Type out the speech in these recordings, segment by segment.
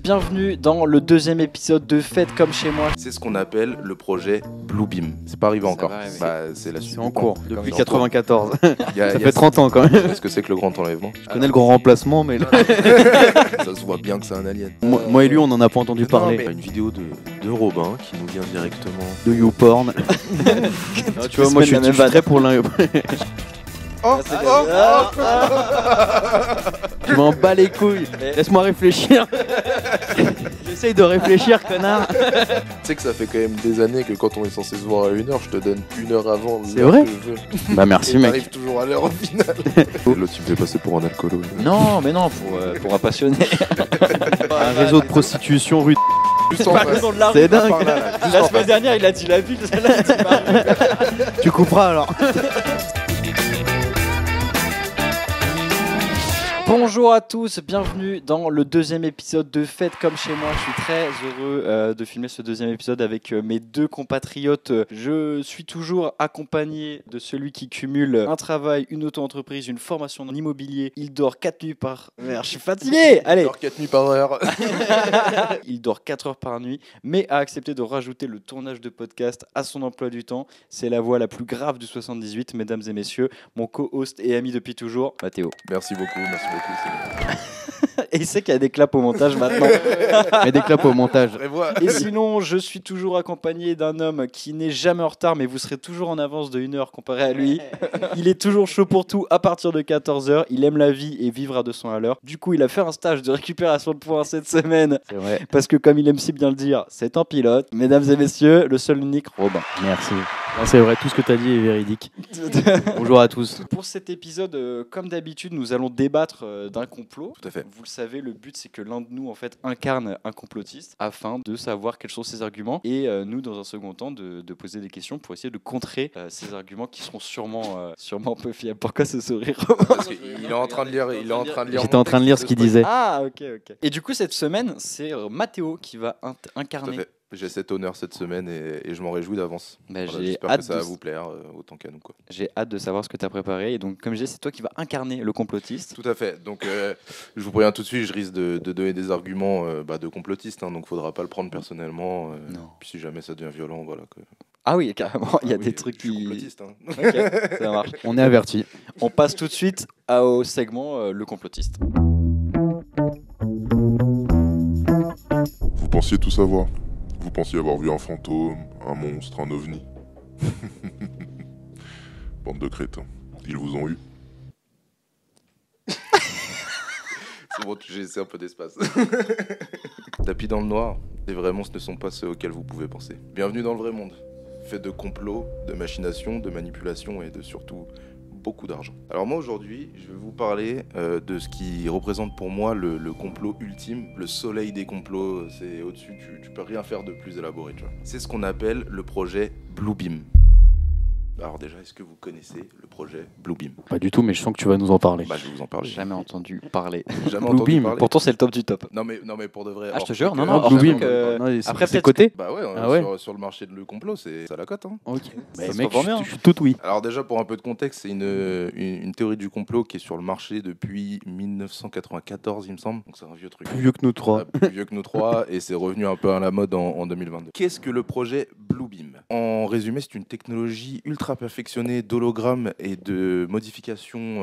Bienvenue dans le deuxième épisode de Faites comme chez moi. C'est ce qu'on appelle le projet Bluebeam. C'est pas arrivé encore. C'est la suite. C'est en cours depuis C'est en 94. Il y a- Ça il y a- fait 30 ans quand même. Qu'est-ce que c'est que le grand enlèvement? Je connais le grand remplacement, mais Ça se voit bien que c'est un alien. moi et lui, on en a pas entendu parler. Une vidéo de Robin qui nous vient directement. De YouPorn. Tu vois, moi je suis très pour l'un. Je m'en bats les couilles. Laisse-moi réfléchir. J'essaye de réfléchir, connard. Tu sais que ça fait quand même des années que quand on est censé se voir à 1h, je te donne 1 heure avant. C'est vrai que je veux. Bah merci Et mec. t'arrives toujours à l'heure au final. L'autre, tu me fais passer pour un alcoolo. Non, mais non, pour un passionné. Un réseau de prostitution rue. Juste en face. C'est dingue. Par là, là. Juste La en semaine face. dernière, il a dit la ville, celle-là, il dit Paris. Tu couperas alors. Bonjour à tous, bienvenue dans le deuxième épisode de Faites comme chez moi. Je suis très heureux de filmer ce deuxième épisode avec mes deux compatriotes. Je suis toujours accompagné de celui qui cumule un travail, une auto-entreprise, une formation en immobilier. Il dort 4 nuits par... Merde, je suis fatigué. Allez. Alors 4 nuits par heure. Il dort 4 heures par nuit, mais a accepté de rajouter le tournage de podcast à son emploi du temps. C'est la voix la plus grave du 78, mesdames et messieurs. Mon co-host et ami depuis toujours, Mathéo. Merci beaucoup, c'est bien. Et il sait qu'il y a des claps au montage maintenant. Mais des claps au montage. Prévois. Et sinon, je suis toujours accompagné d'un homme qui n'est jamais en retard, mais vous serez toujours en avance de 1 heure comparé à lui. Il est toujours chaud pour tout à partir de 14h. Il aime la vie et vivre à 200 à l'heure. Du coup, il a fait un stage de récupération de points cette semaine. C'est vrai. Parce que, comme il aime si bien le dire, c'est un pilote. Mesdames et messieurs, le seul unique Robin. Merci. C'est vrai, tout ce que tu as dit est véridique. Bonjour à tous. Pour cet épisode, comme d'habitude, nous allons débattre d'un complot. Tout à fait. Vous le savez, le but c'est que l'un de nous en fait incarne un complotiste afin de savoir quels sont ses arguments et nous dans un second temps de poser des questions pour essayer de contrer ces arguments qui seront sûrement peu fiables. Pourquoi ce sourire? Parce qu'il est en train de lire. J'étais en train de lire ce qu'il disait. Ah ok. Et du coup cette semaine c'est Mathéo qui va Tout à incarner. fait. J'ai cet honneur cette semaine et je m'en réjouis d'avance. Bah, Voilà, j'ai j'espère hâte que ça va de- vous plaire autant qu'à nous, quoi. J'ai hâte de savoir ce que tu as préparé et donc comme je disais c'est toi qui vas incarner le complotiste. Tout à fait. Donc, je vous préviens tout de suite, je risque de donner des arguments de complotiste, hein, donc faudra pas le prendre personnellement. Non. Puis si jamais ça devient violent, voilà. Ah oui carrément, il y a Oui, des trucs je suis qui... complotiste. Hein. Ok, ça marche. On est avertis. On passe tout de suite au segment le complotiste. Vous pensiez tout savoir. Vous pensiez avoir vu un fantôme, un monstre, un ovni. Bande de crétins. Ils vous ont eu. C'est bon, j'ai laissé un peu d'espace. Tapis dans le noir, les vrais monstres ne sont pas ceux auxquels vous pouvez penser. Bienvenue dans le vrai monde, fait de complots, de machinations, de manipulations et de surtout beaucoup d'argent. Alors moi aujourd'hui, je vais vous parler de ce qui représente pour moi le complot ultime, le soleil des complots. C'est au-dessus, tu peux rien faire de plus élaboré, tu vois. C'est ce qu'on appelle le projet Bluebeam. Alors déjà, est-ce que vous connaissez le projet Bluebeam? Pas du tout, mais je sens que tu vas nous en parler. Bah je vais vous en parler. Jamais entendu parler. Jamais entendu Bluebeam, parler. Pourtant, c'est le top du top. Non mais pour de vrai. Ah, je hors te jure, truc, non, non, Bluebeam. que- Non, après, c'est peut-être côté. Bah ouais, Ah ouais. sur le marché de le complot, c'est à la cote. Hein. Ok. Ça se mec, comprend bien. je suis tout oui. Alors déjà, pour un peu de contexte, c'est une théorie du complot qui est sur le marché depuis 1994, il me semble. Donc c'est un vieux truc. Plus vieux que nous trois. Plus vieux que nous trois, et c'est revenu un peu à la mode en 2022. Qu'est-ce que le projet Bluebeam? En résumé, c'est une technologie ultra perfectionnée d'hologrammes et de modification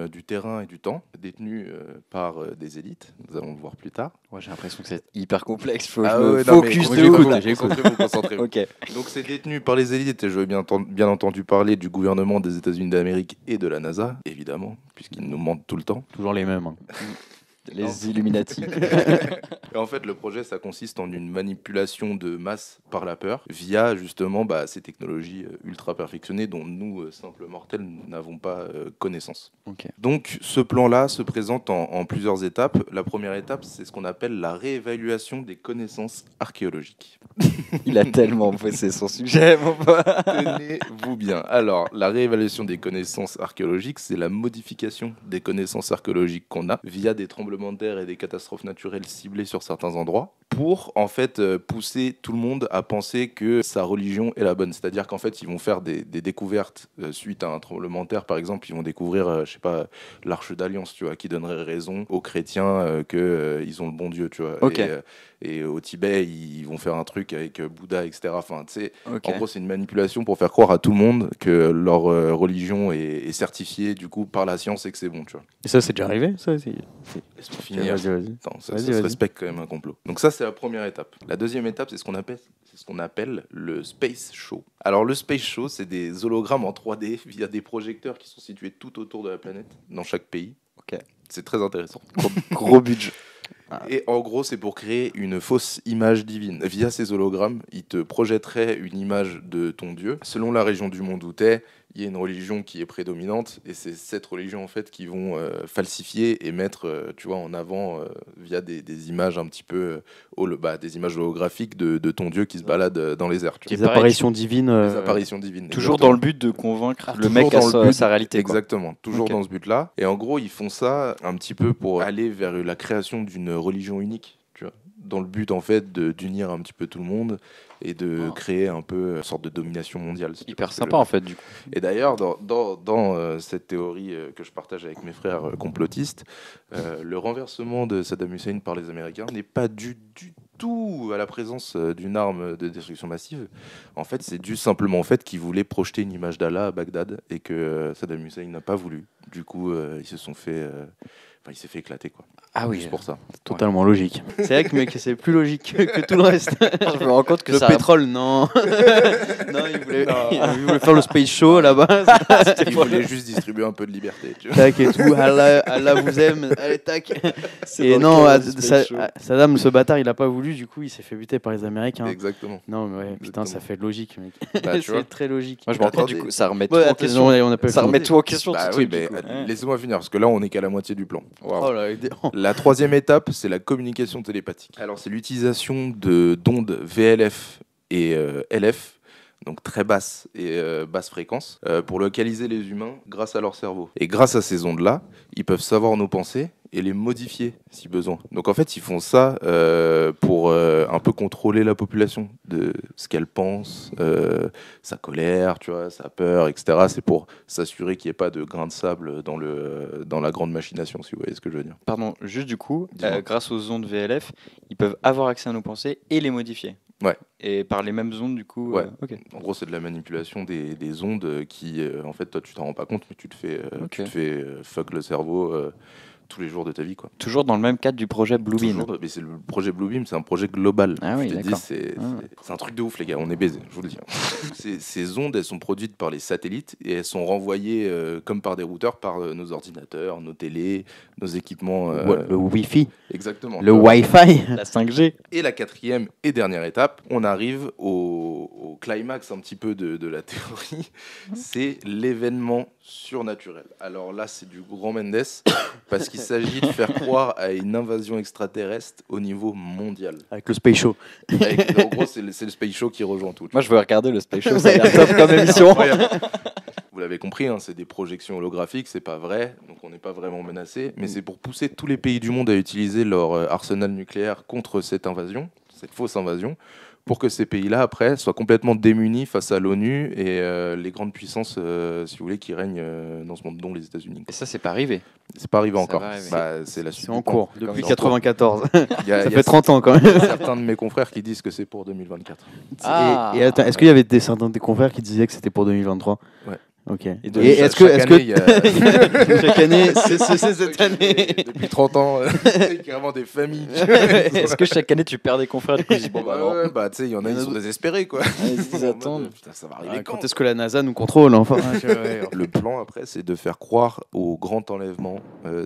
du terrain et du temps, détenue par des élites. Nous allons le voir plus tard. Ouais, j'ai l'impression que c'est hyper complexe. Faut que Ah je me ouais, non, mais focus de concentrez-vous, ouf. concentrez-vous, concentrez-vous. Ok. Donc c'est détenu par les élites et je veux bien entendu parler du gouvernement des États-Unis d'Amérique et de la NASA, évidemment, puisqu'ils nous mentent tout le temps. Toujours les mêmes. Hein. Les Illuminati. Et en fait, le projet, ça consiste en une manipulation de masse par la peur via justement ces technologies ultra perfectionnées dont nous, simples mortels, n'avons pas connaissance. Ok. Donc ce plan-là se présente en plusieurs étapes. La première étape, c'est ce qu'on appelle la réévaluation des connaissances archéologiques. Il a tellement bossé son sujet, mon pote. Tenez-vous bien. Alors, la réévaluation des connaissances archéologiques, c'est la modification des connaissances archéologiques qu'on a via des tremblements de terre et des catastrophes naturelles ciblées sur certains endroits pour en fait pousser tout le monde à penser que sa religion est la bonne. C'est-à-dire qu'en fait, ils vont faire des découvertes suite à un tremblement de terre, par exemple. Ils vont découvrir, je sais pas, l'Arche d'Alliance, tu vois, qui donnerait raison aux chrétiens que ils ont le bon Dieu, tu vois. Ok. Et au Tibet, ils vont faire un truc avec Bouddha, etc. Enfin, tu sais, Ok. en gros, c'est une manipulation pour faire croire à tout le monde que leur religion est certifiée du coup par la science et que c'est bon, tu vois. Et ça, c'est déjà arrivé ça Laisse-moi finir. Vas-y, vas-y. Attends, ça Vas-y, se vas-y. respecte quand même un complot. Donc ça, c'est la première étape. La deuxième étape, c'est ce qu'on appelle le Space Show. Alors le Space Show, c'est des hologrammes en 3D via des projecteurs qui sont situés tout autour de la planète, dans chaque pays. Ok. C'est très intéressant. Gros budget. Et en gros, c'est pour créer une fausse image divine. Via ces hologrammes, ils te projetteraient une image de ton Dieu. Selon la région du monde où t'es, il y a une religion qui est prédominante, et c'est cette religion en fait qui vont falsifier et mettre, tu vois, en avant via des images un petit peu, des images holographiques de ton Dieu qui se balade dans les airs. Tu Des vois. apparitions divines. Des apparitions divines. Toujours exactement. dans le but de convaincre le Toujours mec à dans le but, sa réalité. Quoi. Exactement, toujours Ok. dans ce but-là. Et en gros, ils font ça un petit peu pour aller vers la création d'une religion unique, tu vois, dans le but en fait d'unir un petit peu tout le monde et de créer un peu une sorte de domination mondiale. si tu vois Hyper ce que je sympa veux en fait du coup. dire. Et d'ailleurs, dans cette théorie que je partage avec mes frères complotistes, le renversement de Saddam Hussein par les Américains n'est pas dû du tout à la présence d'une arme de destruction massive. En fait, c'est dû simplement au fait qu'ils voulaient projeter une image d'Allah à Bagdad et que Saddam Hussein n'a pas voulu. Du coup, il s'est fait éclater, quoi. Ah oui, Juste pour ça. totalement logique. C'est vrai que mec, c'est plus logique que tout le reste. Je me rends compte que Le ça. pétrole, non. Non, il voulait faire le space show là-bas. Il voulait juste distribuer un peu de liberté, tu vois. Tac et tout. Allah vous aime. Allez, tac. C'est Et dans non, le cadre du Space Show. Saddam, ce bâtard, il a pas voulu. Du coup, il s'est fait buter par les Américains. Exactement. Non, mais ouais, putain, ça Exactement. fait logique, mec. Bah, tu vois. C'est très logique. Moi je me rends compte Attendez. du coup, ça remet tout Ouais, en question. on appelle Ça remet tout en question. Bah ce oui, truc, mais du coup. Ouais. laissez-moi finir, parce que là, on est qu'à la moitié du plan. Oh là, La troisième étape, c'est la communication télépathique. Alors, c'est l'utilisation d'ondes VLF et LF, donc très basses et basse fréquence, pour localiser les humains grâce à leur cerveau. Et grâce à ces ondes-là, ils peuvent savoir nos pensées et les modifier si besoin. Donc en fait, ils font ça pour un peu contrôler la population de ce qu'elle pense, sa colère, tu vois, sa peur, etc. C'est pour s'assurer qu'il n'y ait pas de grain de sable dans la grande machination, si vous voyez ce que je veux dire. Pardon, juste du coup, Dis-moi. grâce aux ondes VLF, ils peuvent avoir accès à nos pensées et les modifier. Ouais. Et par les mêmes ondes, du coup. Ouais. Ok. En gros, c'est de la manipulation des ondes qui, en fait, toi, tu t'en rends pas compte, mais tu te fais fuck le cerveau tous les jours de ta vie, quoi. Toujours dans le même cadre du projet Bluebeam. Mais c'est le projet Bluebeam, c'est un projet global. Ah oui, Je t'ai dit, d'accord. c'est un truc de ouf, les gars. On est baisés, je vous le dis. Ces ondes, elles sont produites par les satellites et elles sont renvoyées comme par des routeurs par nos ordinateurs, nos télés, nos équipements. Le Wi-Fi. Exactement. Le Wi-Fi. La 5G. Et la quatrième et dernière étape, on arrive au climax un petit peu de la théorie, c'est l'événement surnaturel. Alors là, c'est du grand Mendes, parce qu'il s'agit de faire croire à une invasion extraterrestre au niveau mondial. Avec le space show. En gros, c'est le Space Show qui rejoint tout. Moi, je veux regarder le Space Show. Ça a l'air top comme émission. Incroyable. Vous l'avez compris, hein, c'est des projections holographiques, c'est pas vrai, donc on n'est pas vraiment menacé, mais c'est pour pousser tous les pays du monde à utiliser leur arsenal nucléaire contre cette invasion, cette fausse invasion, pour que ces pays-là, après, soient complètement démunis face à l'ONU et les grandes puissances, si vous voulez, qui règnent dans ce monde, dont les États-Unis. Et ça, c'est pas arrivé. C'est pas arrivé Ça encore. va arriver. Bah, c'est la suite. C'est en du plan. cours. Comme Depuis dans- 94. Il y a, Ça il y fait a 30 ans quand même. certains de mes confrères qui disent que c'est pour 2024. Ah. Et attends, est-ce qu'il y avait certains de tes confrères qui disaient que c'était pour 2023 Ouais. Ok. Et Chaque année, il y a- chaque année, c'est cette année. Depuis 30 ans, il y a carrément des familles. Est-ce que chaque année, tu perds des confrères du coup, je dis, bon, bah non. Ouais, bah, tu sais, il y en a, ils sont désespérés, quoi. Ils attendent. Putain, ça va arriver Quand quand est-ce que la NASA nous contrôle enfin Le plan, après, c'est de faire croire au grand enlèvement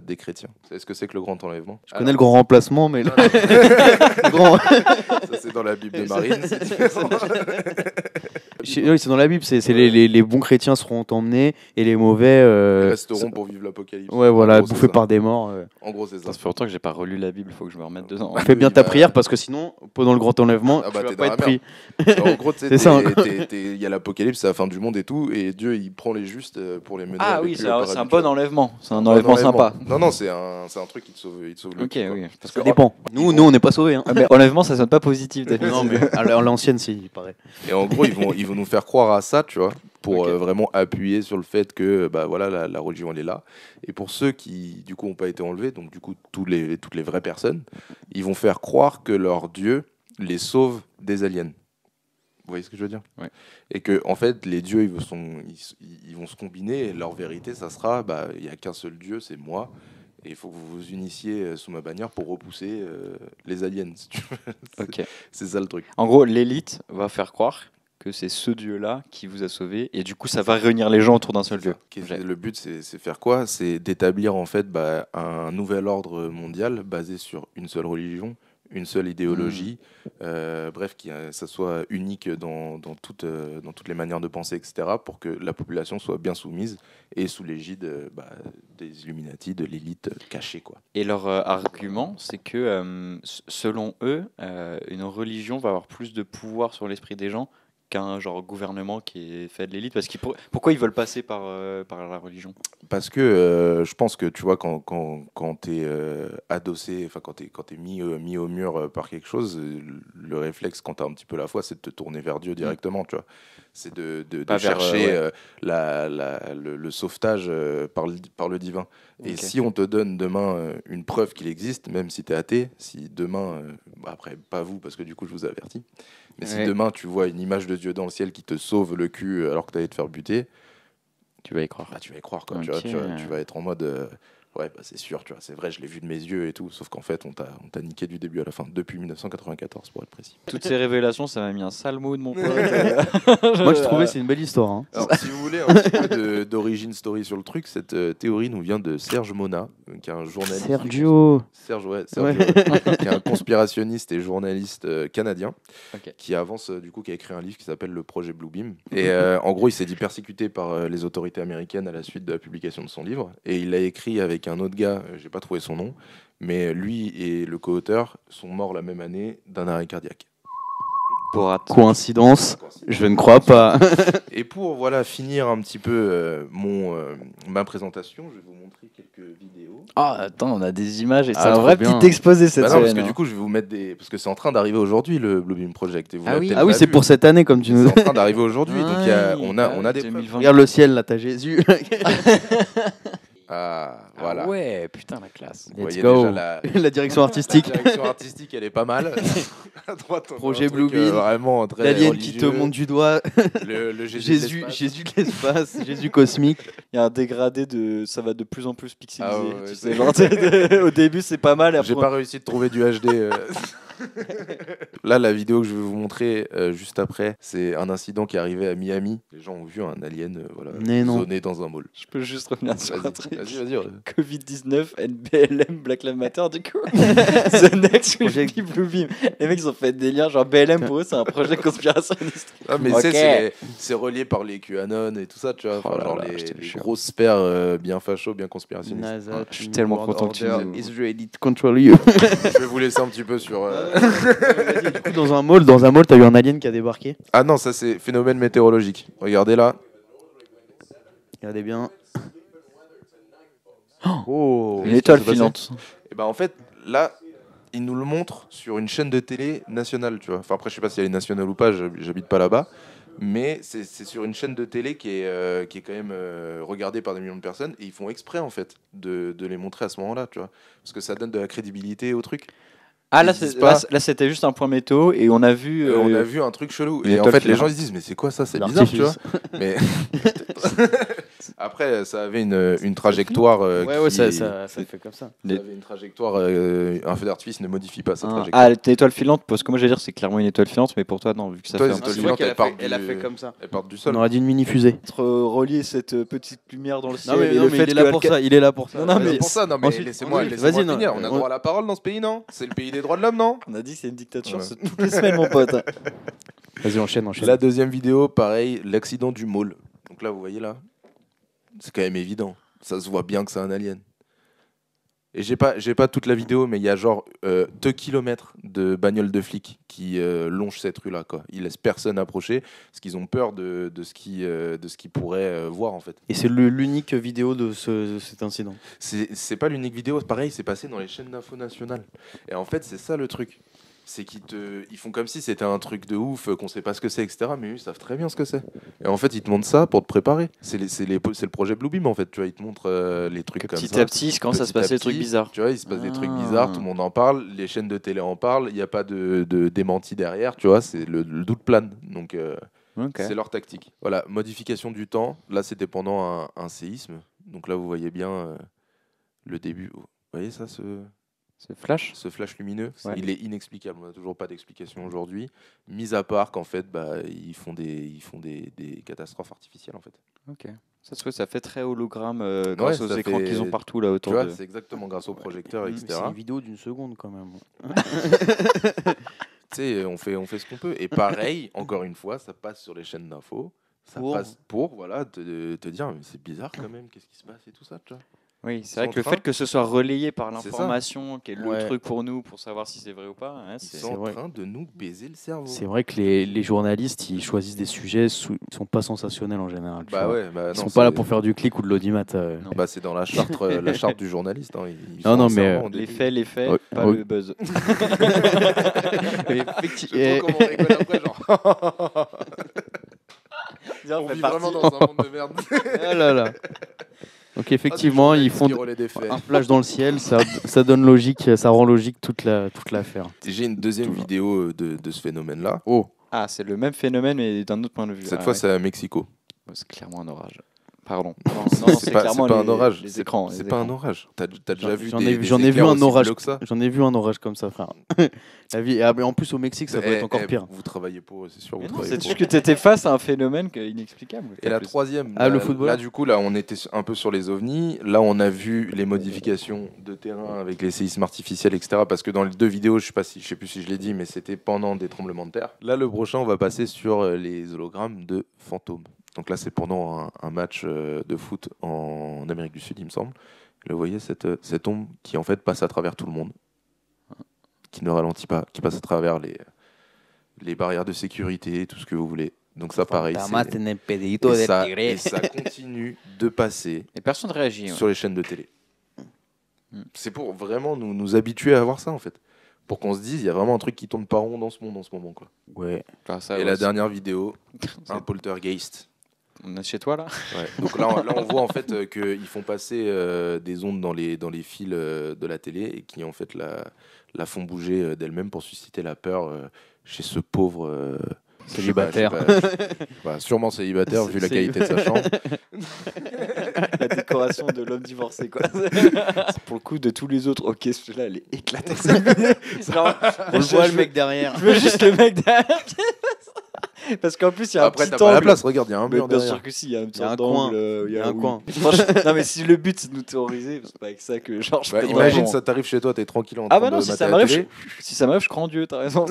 des chrétiens. Vous savez ce que c'est que le grand enlèvement? Je connais le grand remplacement, mais le grand. Ça, c'est dans la Bible de Marine. c'est différent. Oui, c'est dans la Bible, c'est les bons chrétiens seront emmenés et les mauvais Ils resteront pour vivre l'apocalypse. ouais, voilà, En gros, c'est bouffés ça. par des morts. En gros, c'est ça. Ça fait longtemps que j'ai pas relu la Bible, faut que je me remette dedans. Fais bien ta bah- prière parce que sinon, pendant le grand enlèvement, Ah bah, tu vas t'es pas dans être la pris. En gros, tu sais, C'est ça, hein. il y a l'apocalypse, c'est la fin du monde et tout, et Dieu il prend les justes pour les mener. Ah avec oui, lui c'est au un paradis, bon tu vois. enlèvement. C'est un Bon enlèvement sympa. Non, c'est un truc qui te sauve le Ok, cul, quoi. oui. Parce Ça que- dépend. Nous, on n'est pas sauvés. Hein. Ah, mais enlèvement, ça sonne pas positif. d'habitude. Non, mais à l'ancienne, si, il paraît. Et en gros, ils vont nous faire croire à ça, tu vois, pour Ok. vraiment appuyer sur le fait que bah, voilà, la religion, elle est là. Et pour ceux qui, du coup, n'ont pas été enlevés, donc du coup, toutes les vraies personnes, ils vont faire croire que leur Dieu les sauve des aliens. Vous voyez ce que je veux dire? Ouais. Et que, en fait, les dieux, ils vont se combiner, et leur vérité, ça sera, bah, il n'y a qu'un seul Dieu, c'est moi. Et il faut que vous vous unissiez sous ma bannière pour repousser les aliens, si tu veux. Ok. C'est ça le truc. En gros, l'élite va faire croire que c'est ce dieu-là qui vous a sauvé, et du coup, ça va réunir les gens autour d'un seul dieu. Le but, c'est faire quoi? C'est d'établir en fait bah, un nouvel ordre mondial basé sur une seule religion, une seule idéologie, bref, ça soit unique dans toutes les manières de penser, etc., pour que la population soit bien soumise et sous l'égide des Illuminati, de l'élite cachée, quoi. Et leur argument, c'est que selon eux, une religion va avoir plus de pouvoir sur l'esprit des gens qu'un genre gouvernement qui est fait de l'élite. Parce pourquoi ils veulent passer par la religion? Parce que je pense que tu vois, quand tu es adossé, enfin quand tu es mis au mur par quelque chose, le réflexe quand tu as un petit peu la foi, c'est de te tourner vers Dieu directement, tu vois. C'est de Pas vers, chercher le sauvetage par le divin. Et Ok. si on te donne demain une preuve qu'il existe, même si tu es athée, si demain, après pas vous parce que du coup je vous avertis, mais si Ouais. demain tu vois une image de Dieu dans le ciel qui te sauve le cul alors que tu allais te faire buter, Tu vas y croire. bah, tu vas y croire, quoi. Ok. Tu vas être en mode ouais, bah, c'est sûr, tu vois, c'est vrai, je l'ai vu de mes yeux et tout, sauf qu'en fait on t'a niqué du début à la fin, depuis 1994 pour être précis. Toutes ces révélations, ça m'a mis un sale mot de mon pote. Moi, je trouvais que c'est une belle histoire. Hein. Alors si vous voulez un petit peu d'origine story sur le truc, cette théorie nous vient de Serge Mona, qui est un journaliste. Sergio. Serge, Ouais. qui est un conspirationniste et journaliste canadien, Ok. qui avance qui a écrit un livre qui s'appelle Le Projet Bluebeam. Et en gros, il s'est dit persécuté par les autorités américaines à la suite de la publication de son livre. Et il l'a écrit avec un autre gars, j'ai pas trouvé son nom, mais lui et le co-auteur sont morts la même année d'un arrêt cardiaque. Borat. Coïncidence, je ne crois pas. Et pour finir un petit peu ma présentation, je vais vous montrer quelques vidéos. Ah, attends, on a des images et c'est Ah, un trop vrai bien. petit exposé cette Bah non, parce semaine. que du coup, je vais vous mettre parce que c'est en train d'arriver aujourd'hui le Bluebeam Project. Et vous Ah l'avez oui. peut-être Ah oui, pas c'est vu. pour cette année, comme tu nous C'est dis. en train d'arriver aujourd'hui. Donc on a des preuves. 2020. Regarde le ciel, là, t'as Jésus. Ah, voilà. Ah ouais, putain, la classe. Vous Let's voyez go. déjà la La direction artistique. direction artistique, elle est pas mal. À droite, on a Projet un truc, Bluebeam. vraiment très L'alien qui te religieux. monte du doigt. Le Jésus. de l'espace. Jésus de l'espace, Jésus cosmique. Il y a un dégradé ça va de plus en plus pixelisé. Ah ouais, tu ouais, sais, c'est- genre, au début, c'est pas mal. Et J'ai après, pas réussi de trouver du HD. Là, la vidéo que je vais vous montrer juste après, c'est un incident qui est arrivé à Miami. Les gens ont vu un alien Mais non. zoner dans un mall. je peux juste revenir sur un Vas-y, truc. vas-y. Covid-19, NBLM, Black Lives Matter, du coup. The Next Project- Project Bluebeam. Les mecs, ils ont fait des liens. Genre, BLM, pour eux, c'est un projet conspirationniste. Ah, mais Ok. tu sais, c'est relié par les QAnon et tout ça, tu vois. Oh Enfin, là genre là, les je te les jure. grosses sphères bien facho, bien conspirationnistes. NASA, je suis tellement World content que tu Order, nous aies- Israeli control you. Je vais vous laisser un petit peu sur. Du coup, dans un mall, t'as eu un alien qui a débarqué. Ah non, ça c'est phénomène météorologique. Regardez là. Regardez bien. Oh. Une étoile s'est passé filante. Et ben en fait, là, ils nous le montrent sur une chaîne de télé nationale, tu vois. Enfin après, je sais pas si elle est nationale ou pas, j'habite pas là-bas. Mais c'est sur une chaîne de télé qui est quand même regardée par des millions de personnes. Et ils font exprès, en fait, de les montrer à ce moment-là, tu vois. Parce que ça donne de la crédibilité au truc. Ah, là, Ils disent pas- là, c'était juste un point météo et on a vu. On a vu un truc chelou. une Et en étoile fait, les filante. gens ils se disent, mais c'est quoi ça? C'est bizarre, tu vois. Mais après, ça avait une trajectoire. Ouais, qui- ça fait comme ça. Ça avait une trajectoire. Un feu d'artifice ne modifie pas sa Ah, trajectoire. l'étoile filante, parce que moi, j'allais dire, c'est clairement une étoile filante, mais pour toi, non, vu que ça Toi, fait les un étoiles peu. filantes, elles partent elle a du- fait comme ça. Elles partent du On sol. aurait dit une mini fusée. Relier cette petite lumière dans le ciel. Non, et mais, le fait il est que là pour ça. Il est là pour ça. Non, non, mais C'est pour ça, non mais ensuite- laissez-moi ensuite- laissez-moi vas-y, non, finir. On a on- droit à la parole dans ce pays, non? C'est le pays des droits de l'homme, non? On a dit que c'est une dictature, Ouais. c'est toutes les semaines, mon pote. Vas-y, enchaîne. La deuxième vidéo, pareil, l'accident du mall. Donc là, vous voyez là, c'est quand même évident. Ça se voit bien que c'est un alien. Et j'ai pas toute la vidéo, mais il y a genre 2 kilomètres de bagnoles de flics qui longent cette rue-là, quoi. Ils laissent personne approcher parce qu'ils ont peur de ce qu'ils pourraient voir, en fait. Et c'est l'unique vidéo de cet incident. C'est pas l'unique vidéo, pareil, c'est passé dans les chaînes d'info nationales. Et en fait, c'est ça le truc. C'est ils font comme si c'était un truc de ouf, qu'on sait pas ce que c'est, etc. Mais ils savent très bien ce que c'est. Et en fait, ils te montrent ça pour te préparer. C'est le projet Bluebeam, en fait. Tu vois, ils te montrent les trucs comme ça. Petit à petit, quand ça se passe des trucs bizarres. Tu vois, il se passe des trucs bizarres, tout le monde en parle, les chaînes de télé en parlent, il n'y a pas de démenti derrière, tu vois, c'est le doute plane. Donc, c'est leur tactique. Voilà, modification du temps. Là, c'était pendant un séisme. Donc là, vous voyez bien le début. Vous voyez ça, Ce flash lumineux, ouais. Il est inexplicable. On n'a toujours pas d'explication aujourd'hui. Mis à part qu'en fait, ils font des catastrophes artificielles, en fait. Ok. Ça fait très hologramme grâce aux écrans qu'ils ont partout là Tu autour. vois, c'est exactement grâce aux projecteurs, etc. C'est une vidéo d'1 seconde quand même. Tu sais, on fait ce qu'on peut. Et pareil, encore une fois, ça passe sur les chaînes d'infos. Ça passe pour voilà, te dire, mais c'est bizarre quand même, qu'est-ce qui se passe et tout ça, tu vois. Oui, c'est vrai que le fait que ce soit relayé par l'information, qui est le truc pour nous, pour savoir si c'est vrai ou pas, hein, ils sont en train de nous baiser le cerveau. C'est vrai que les journalistes, ils choisissent des sujets, ils sont pas sensationnels en général. Ils sont pas là pour faire du clic ou de l'audimat. C'est dans la charte du journaliste. Hein. Mais les faits, pas le buzz. Je sais trop comment on rigole après, genre. On vit vraiment dans un monde de merde. Ah là là. Donc effectivement, ils font un flash dans le ciel, ça donne logique, ça rend logique toute l'affaire. J'ai une deuxième vidéo de ce phénomène-là. Ah, c'est le même phénomène mais d'un autre point de vue. Cette fois, c'est à Mexico. C'est clairement un orage. Pardon. Non, c'est pas un orage. Les écrans. C'est pas un orage. T'as déjà vu J'en ai vu un orage. J'en ai vu un orage comme ça, frère. La vie. En plus au Mexique, ça peut être encore pire. Vous travaillez pour, c'est sûr. C'est juste que t'étais face à un phénomène inexplicable. Et la troisième. Le football. Là, du coup, on était un peu sur les ovnis. Là, on a vu les modifications de terrain avec les séismes artificiels, etc. Parce que dans les deux vidéos, je sais plus si je l'ai dit, mais c'était pendant des tremblements de terre. Là, le prochain, on va passer sur les hologrammes de fantômes. Donc là, c'est pendant un match de foot en Amérique du Sud, il me semble. Là, vous voyez cette ombre qui, en fait, passe à travers tout le monde, qui ne ralentit pas, qui passe à travers les barrières de sécurité, tout ce que vous voulez. Donc ça, pareil, et ça continue de passer et personne ne réagit sur les chaînes de télé. C'est pour vraiment nous habituer à voir ça, en fait. Pour qu'on se dise, il y a vraiment un truc qui tourne pas rond dans ce monde en ce moment, quoi. Ouais. Et la dernière vidéo, un poltergeist. On est chez toi là. Ouais. Donc là, on voit en fait qu'ils font passer des ondes dans les fils de la télé et qui en fait la font bouger d'elle-même pour susciter la peur chez ce pauvre célibataire. Sûrement célibataire vu la qualité de sa chambre. La décoration de l'homme divorcé quoi. Pour le coup de tous les autres, ok, celui-là elle est éclatée. On le voit le mec derrière. Je veux juste le mec derrière. Parce qu'en plus, il y a après, un petit t'as angle. pas la place, regarde, il y a un mur bien derrière. sûr que si, il y a un petit coin. Il y a un coin. Non, mais si le but c'est de nous terroriser, c'est pas avec ça que genre. Imagine, ça t'arrive chez toi, t'es tranquille en train de mater si ça m'arrive, je crois en Dieu, t'as raison.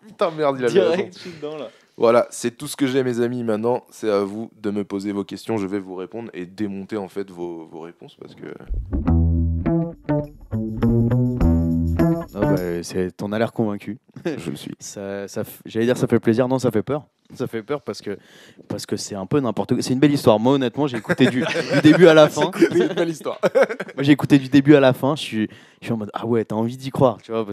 Putain, merde, il a direct, je suis dedans là. Voilà, c'est tout ce que j'ai, mes amis. Maintenant, c'est à vous de me poser vos questions. Je vais vous répondre et démonter en fait vos réponses parce que. T'en as l'air convaincu. Je le suis. J'allais dire ça fait plaisir, non ça fait peur. Ça fait peur parce que c'est un peu n'importe quoi. C'est une belle histoire. Moi honnêtement j'ai écouté du début à la fin. C'est une belle histoire. Moi j'ai écouté du début à la fin. Je suis en mode ah ouais t'as envie d'y croire, tu vois,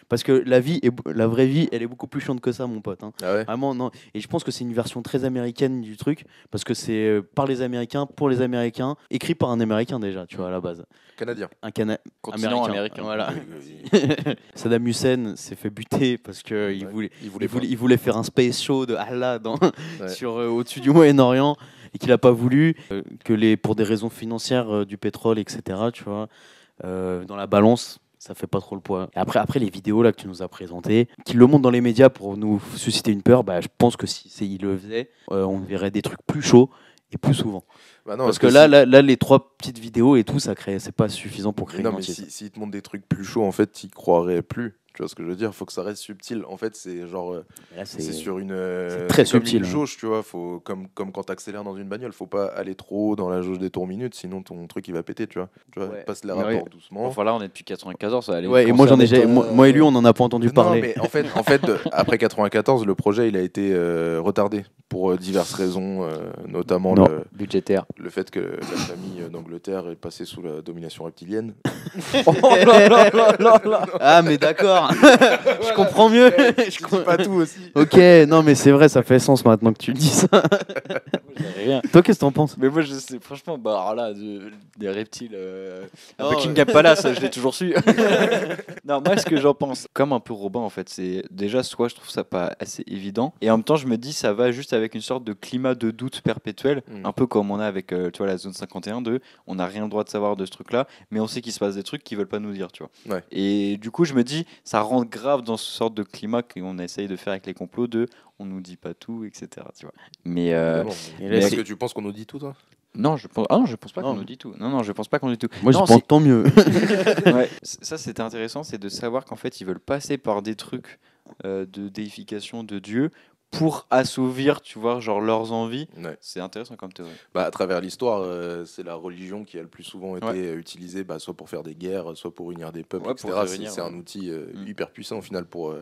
parce que la vraie vie elle est beaucoup plus chiante que ça mon pote. Hein. Ah ouais. Vraiment non. Et je pense que c'est une version très américaine du truc parce que c'est par les Américains pour les Américains, écrit par un Américain déjà, tu vois à la base. Canadien. Continent américain. Voilà. Saddam Hussein s'est fait buter parce que il voulait faire un space show de Allah au-dessus du Moyen-Orient et qu'il n'a pas voulu, pour des raisons financières du pétrole, etc. Tu vois, dans la balance, ça fait pas trop le poids. Et après les vidéos là que tu nous as présentées, qu'ils le montrent dans les médias pour nous susciter une peur, je pense que si il le faisait, on verrait des trucs plus chauds et plus souvent. Non, parce que là, les 3 petites vidéos et tout, c'est pas suffisant pour créer. Non, mais s'ils te montrent des trucs plus chauds, en fait, ils croiraient plus. Tu vois ce que je veux dire? Faut que ça reste subtil. En fait, c'est genre, c'est sur une, c'est très comme subtil. une jauge, tu vois. Faut comme quand t'accélères dans une bagnole, faut pas aller trop haut dans la jauge des tours minutes, sinon ton truc il va péter, tu vois. Ouais. Passe les rapports doucement. Bon, voilà, on est depuis 94, ça va aller. Ouais, et moi moi et lui, on en a pas entendu parler. Non, mais en fait, après 94, le projet il a été retardé pour diverses raisons, notamment budgétaire. le fait que la famille d'Angleterre est passée sous la domination reptilienne. Ah, mais d'accord. Je comprends mieux. Je dis pas tout aussi. Ok, non, mais c'est vrai, ça fait sens maintenant que tu le dis ça. Rien. Toi, qu'est-ce que t'en penses? Mais moi, je sais, franchement, bah, alors là, des reptiles. Oh, Buckingham Palace, je l'ai toujours su. Non, moi, ce que j'en pense, comme un peu Robin, en fait, c'est déjà, soit je trouve ça pas assez évident, et en même temps, je me dis, ça va juste avec une sorte de climat de doute perpétuel, un peu comme on a avec, tu vois, la zone 51 de, on n'a rien le droit de savoir de ce truc-là, mais on sait qu'il se passe des trucs qu'ils veulent pas nous dire, tu vois. Ouais. Et du coup, je me dis, ça rentre grave dans ce sorte de climat qu'on essaye de faire avec les complots de, on nous dit pas tout, etc. Tu vois. Mais Est-ce que tu penses qu'on nous dit tout, toi? non, je pense pas qu'on nous dit tout. Non, je pense pas qu'on nous dit tout. Moi, je Non, pense tant mieux. ouais, ça, c'était intéressant, c'est de savoir qu'en fait, ils veulent passer par des trucs de déification de Dieu pour assouvir, tu vois, genre leurs envies. Ouais. C'est intéressant comme théorie. Bah, à travers l'histoire, c'est la religion qui a le plus souvent été utilisée, soit pour faire des guerres, soit pour unir des peuples, etc. C'est un outil hyper puissant au final pour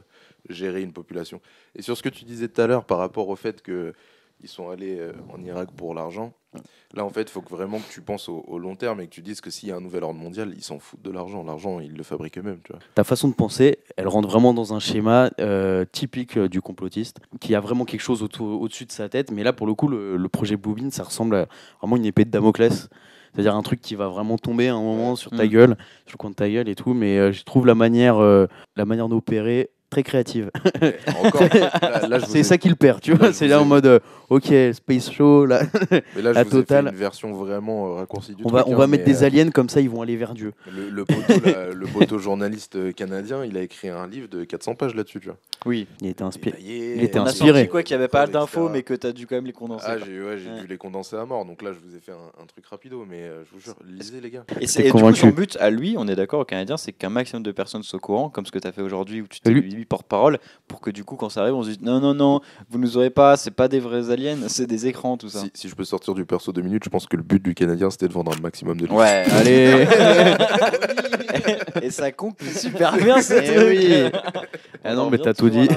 gérer une population. Et sur ce que tu disais tout à l'heure par rapport au fait que ils sont allés en Irak pour l'argent. Là, en fait, il faut vraiment que tu penses au long terme et que tu dises que s'il y a un nouvel ordre mondial, ils s'en foutent de l'argent. L'argent, ils le fabriquent eux-mêmes, tu vois. Ta façon de penser, elle rentre vraiment dans un schéma typique du complotiste, qui a vraiment quelque chose au-dessus de sa tête. Mais là, pour le coup, le projet Boubine, ça ressemble à vraiment une épée de Damoclès. C'est-à-dire un truc qui va vraiment tomber à un moment sur ta gueule, sur le coin de ta gueule et tout. Mais je trouve la manière d'opérer très créative. Encore, là, c'est ça qui le perd, tu vois. C'est là en mode, ok, Space Show, là, mais là, la je vous ai totale. fait une version vraiment raccourcie du on truc. va mettre des aliens comme ça, ils vont aller vers Dieu. Le poteau journaliste canadien, il a écrit un livre de 400 pages là-dessus, tu vois. Oui. Il était inspiré. Détaillé, Il était On a inspiré. sorti quoi qu'il n'y avait pas etc. d'infos, mais que tu as dû quand même les condenser. Ah, j'ai dû les condenser à mort. Donc là, je vous ai fait un truc rapido, mais je vous jure, lisez les gars. Et du coup, son but à lui, on est d'accord, au Canadien, c'est qu'un maximum de personnes soient au courant, comme ce que tu as fait aujourd'hui, où tu t'es mis porte-parole, pour que du coup, quand ça arrive, on se dise non, vous nous aurez pas, c'est pas des vrais aliens, c'est des écrans, tout ça. Si je peux sortir du perso 2 minutes, je pense que le but du Canadien, c'était de vendre un maximum de livres. Ouais, allez. Et ça conclut super bien, cette oui. Ah non, mais t'as tout dit.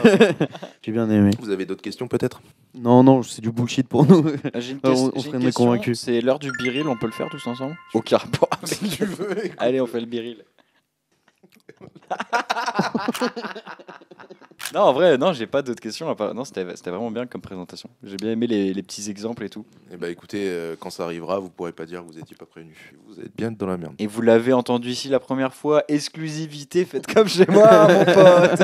J'ai bien aimé. Vous avez d'autres questions peut-être? Non, c'est du bullshit pour nous. J'ai une, on serait question, convaincus. c'est l'heure du biril, on peut le faire tous ensemble? Aucun rapport. Si tu veux. Allez, on fait le biril. Non, en vrai, non, j'ai pas d'autres questions. Non, c'était vraiment bien comme présentation. J'ai bien aimé les petits exemples et tout. Et bah écoutez, quand ça arrivera, vous pourrez pas dire que vous étiez pas prévenu. Vous êtes bien dans la merde. Et vous l'avez entendu ici la première fois, exclusivité, faites comme chez moi, mon pote.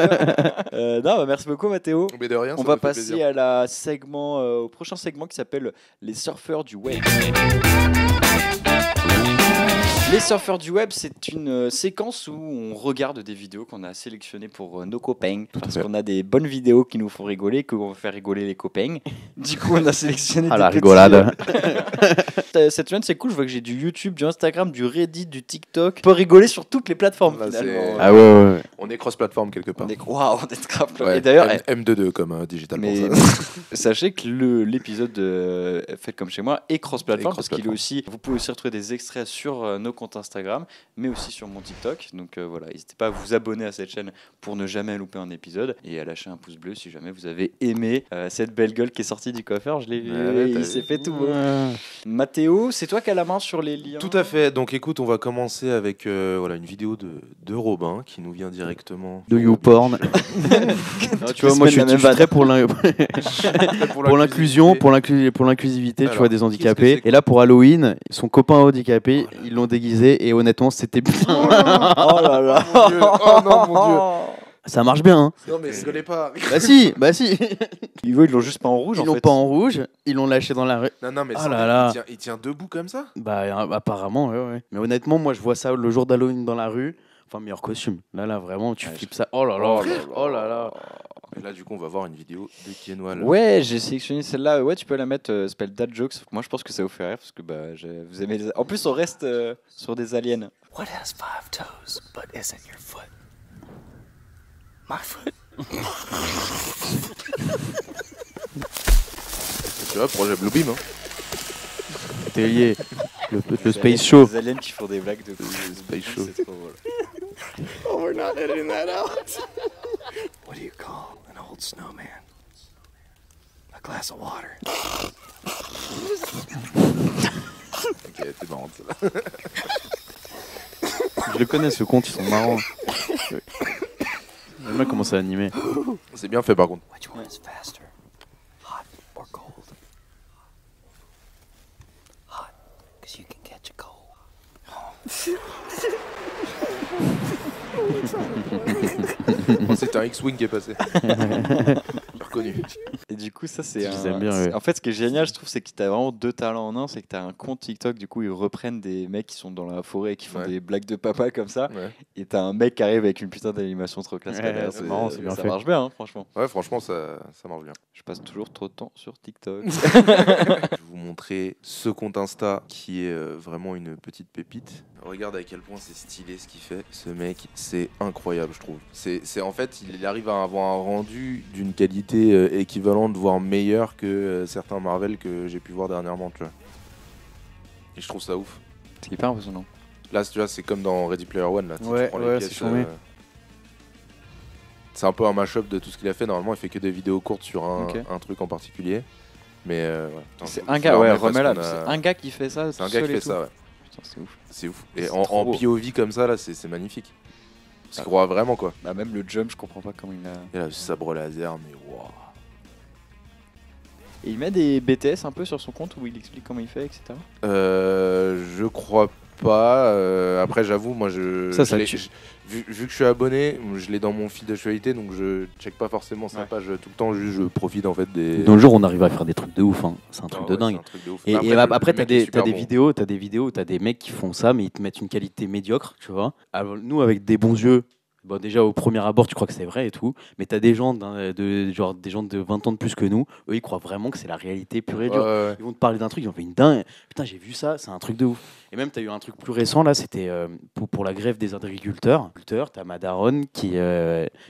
Non, bah, merci beaucoup, Mathéo. Mais de rien, on va passer à au prochain segment qui s'appelle les surfeurs du web. Les surfeurs du web, c'est une séquence où on regarde des vidéos qu'on a sélectionnées pour nos copains. Parce qu'on a des bonnes vidéos qui nous font rigoler, qu'on va faire rigoler les copains. Du coup, on a sélectionné des la petits... rigolade. Cette semaine, c'est cool. Je vois que j'ai du YouTube, du Instagram, du Reddit, du TikTok. On peut rigoler sur toutes les plateformes, là, finalement. Ah ouais. On est cross-platform quelque part. On est grave. Ouais, Et d'ailleurs, M22 comme digital mais pour ça. sachez que l'épisode de Faites comme chez moi est cross-platform parce qu'il est aussi. Vous pouvez aussi retrouver des extraits sur nos comptes Instagram, mais aussi sur mon TikTok. Donc voilà, n'hésitez pas à vous abonner à cette chaîne pour ne jamais louper un épisode et à lâcher un pouce bleu si jamais vous avez aimé cette belle gueule qui est sortie du coiffeur. Je l'ai vu, il s'est fait tout. Mathéo, c'est toi qui as la main sur les liens. Tout à fait. Donc écoute, on va commencer avec une vidéo de Robin qui nous vient directement de YouPorn. Tu vois, moi je suis très pour l'inclusion, pour l'inclusivité, tu vois, des handicapés. Et là pour Halloween, son copain handicapé, ils l'ont déguisé et honnêtement c'était bien. Oh là là. Mon Dieu. Oh non, mon Dieu. Ça marche bien. Hein. Non mais rigolez pas. Bah si. Ils l'ont juste pas en rouge. Ils l'ont pas en rouge. Ils l'ont lâché dans la rue. Non mais il tient debout comme ça. Bah apparemment ouais. Mais honnêtement, moi je vois ça le jour d'Halloween dans la rue. Enfin meilleur costume. Là vraiment tu flippes ça. Oh là là. Et là du coup on va voir une vidéo de Kienwal. Ouais, j'ai sélectionné celle-là. Ouais, tu peux la mettre. Ça s'appelle Dad Jokes. Moi je pense que ça vous fait rire parce que vous aimez. En plus on reste sur des aliens. What has 5 toes but isn't your foot? Tu vois, projet Bluebeam. Hein. T'es lié. Le Space Show. Les aliens qui font des blagues de Space Show. C'est trop drôle. Oh, we're not editing that out. What do you call an old snowman? A glass of water. Ok, c'est marrant ça. Je le connais ce conte, ils sont marrants. J'aime bien comment c'est animé. C'est bien fait par contre. Which one is faster? Hot or cold? Hot, because you can catch a cold. Oh, c'est un X-Wing qui est passé. J'ai reconnu. Et du coup, ça, c'est Je les aime bien, ouais. En fait, ce qui est génial, je trouve, c'est que tu as vraiment deux talents en un. C'est que tu as un compte TikTok, du coup, ils reprennent des mecs qui sont dans la forêt et qui font Ouais. des blagues de papa comme ça. Ouais. Et tu as un mec qui arrive avec une putain d'animation trop classe. Ouais, derrière. c'est marrant, c'est bien ça fait. marche bien, hein, franchement. Ouais, franchement, ça marche bien. Je passe toujours trop de temps sur TikTok. Je vais vous montrer ce compte Insta qui est vraiment une petite pépite. Regarde à quel point c'est stylé ce qu'il fait. Ce mec, c'est incroyable, je trouve. C'est en fait, il arrive à avoir un rendu d'une qualité équivalente, voire meilleure que certains Marvel que j'ai pu voir dernièrement, tu vois. Et je trouve ça ouf. C'est hyper impressionnant. Là, tu vois, c'est comme dans Ready Player One. Là, tu sais, Ouais, tu prends les ouais, pièces, c'est charmé. c'est un peu un mash-up de tout ce qu'il a fait. Normalement, il fait que des vidéos courtes sur Ok. un truc en particulier. Mais ouais. Attends, C'est je un vous gars, la ouais, remets parce remets-la. qu'on a- C'est un gars qui fait ça. C'est un tout gars qui seul et fait tout. ça, ouais. Putain, c'est ouf. C'est ouf. Et C'est en trop beau. POV comme ça, là, c'est magnifique. Ah. C'est croit vraiment, quoi. Bah, même le jump, je comprends pas comment il a. Et là, le sabre laser, mais waouh. Et il met des BTS un peu sur son compte où il explique comment il fait, etc. Je crois pas. Après, j'avoue, moi, Ça je l'ai- tue. vu que je suis abonné, je l'ai dans mon fil d'actualité, donc je check pas forcément sa Ouais. page tout le temps. Juste, je profite en fait des. Dans le jour, on arrive à faire des trucs de ouf. Hein. C'est un truc Ah de ouais, dingue. c'est un truc de ouf. Et le après, mec est super t'as des bon. vidéos, t'as des mecs qui font ça, mais ils te mettent une qualité médiocre, tu vois. Alors, nous, avec des bons yeux, bon, déjà au premier abord, tu crois que c'est vrai et tout, mais t'as des gens genre des gens de 20 ans de plus que nous, eux, ils croient vraiment que c'est la réalité pure et Ouais, dure. ouais. Ils vont te parler d'un truc, ils ont fait une dingue. Putain, j'ai vu ça, c'est un truc de ouf. Et même, tu as eu un truc plus récent, là, c'était pour la grève des agriculteurs. Tu as ma daronne qui,